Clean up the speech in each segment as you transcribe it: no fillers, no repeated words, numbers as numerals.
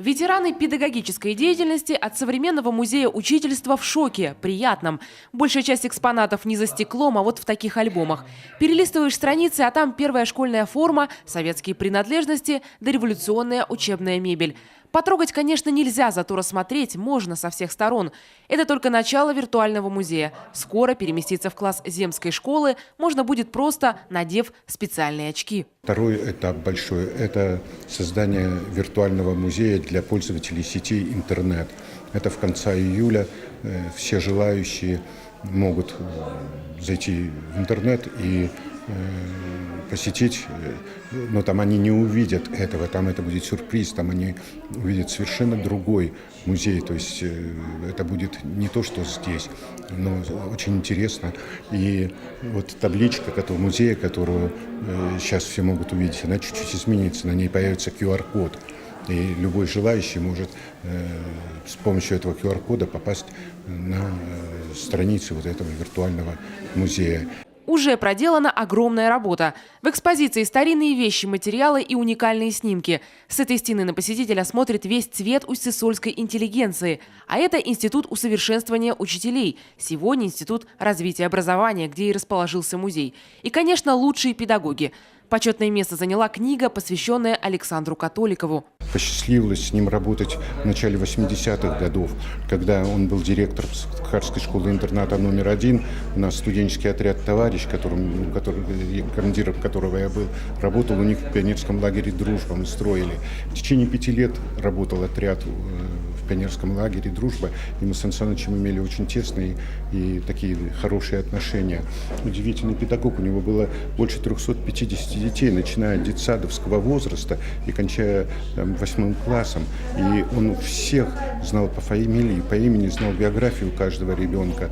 Ветераны педагогической деятельности от современного музея учительства в шоке, приятном. Большая часть экспонатов не за стеклом, а вот в таких альбомах. Перелистываешь страницы, а там первая школьная форма, советские принадлежности, дореволюционная учебная мебель. Потрогать, конечно, нельзя, зато рассмотреть можно со всех сторон. Это только начало виртуального музея. Скоро переместиться в класс земской школы можно будет просто, надев специальные очки. Второй этап большой – это создание виртуального музея для пользователей сети интернет. Это в конце июля. Все желающие могут зайти в интернет и посетить, но там они не увидят этого, там это будет сюрприз, там они увидят совершенно другой музей, то есть это будет не то, что здесь, но очень интересно. И вот табличка этого музея, которую сейчас все могут увидеть, она чуть-чуть изменится, на ней появится QR-код. И любой желающий может с помощью этого QR-кода попасть на страницу вот этого виртуального музея. Уже проделана огромная работа. В экспозиции старинные вещи, материалы и уникальные снимки. С этой стены на посетителя смотрит весь цвет усть-сысольской интеллигенции. А это Институт усовершенствования учителей. Сегодня Институт развития образования, где и расположился музей. И, конечно, лучшие педагоги. Почетное место заняла книга, посвященная Александру Католикову. Посчастливилось с ним работать в начале 80-х годов, когда он был директором Сыктывкарской школы-интерната номер 1. У нас студенческий отряд «Товарищ», командиром которого я был, работал у них в пионерском лагере «Дружба». Мы строили. В течение 5 лет работал отряд в пионерском лагере «Дружба», и мы с Сан Санычем имели очень тесные и такие хорошие отношения. Удивительный педагог, у него было больше 350 детей, начиная от детсадовского возраста и кончая 8 классом. И он всех знал по фамилии, по имени, знал биографию каждого ребенка.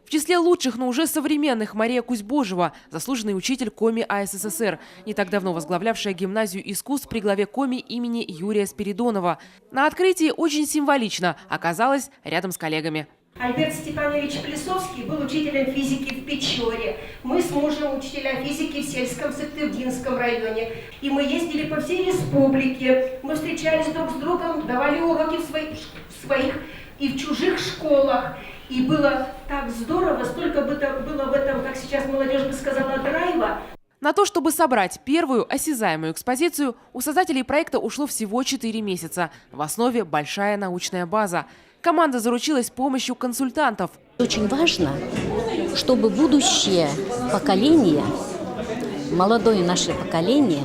В числе лучших, но уже современных Мария Кузьбожева, заслуженный учитель Коми АССР, не так давно возглавлявшая гимназию искусств при главе Коми имени Юрия Спиридонова. На открытии очень символично оказалась рядом с коллегами. Альберт Степанович Плесовский был учителем физики в Печоре. Мы с мужем учителя физики в сельском Сыктывдинском районе. И мы ездили по всей республике. Мы встречались друг с другом, давали уроки в своих и в чужих школах. И было так здорово, столько было в этом, как сейчас молодежь бы сказала, драйва. На то, чтобы собрать первую осязаемую экспозицию, у создателей проекта ушло всего 4 месяца. В основе большая научная база. Команда заручилась помощью консультантов. Очень важно, чтобы будущее поколение, молодое наше поколение,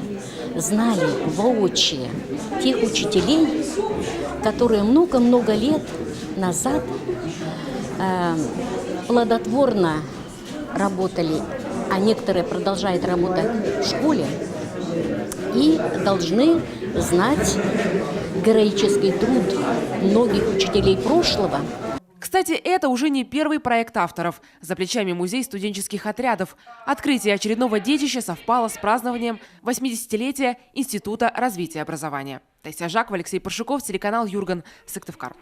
знали воочию тех учителей, которые много-много лет назад плодотворно работали, а некоторые продолжают работать в школе и должны знать героический труд многих учителей прошлого. Кстати, это уже не первый проект авторов. За плечами музей студенческих отрядов. Открытие очередного детища совпало с празднованием 80-летия Института развития образования. Таисия Жакова, Алексей Паршуков, телеканал Юрган, Сыктывкар.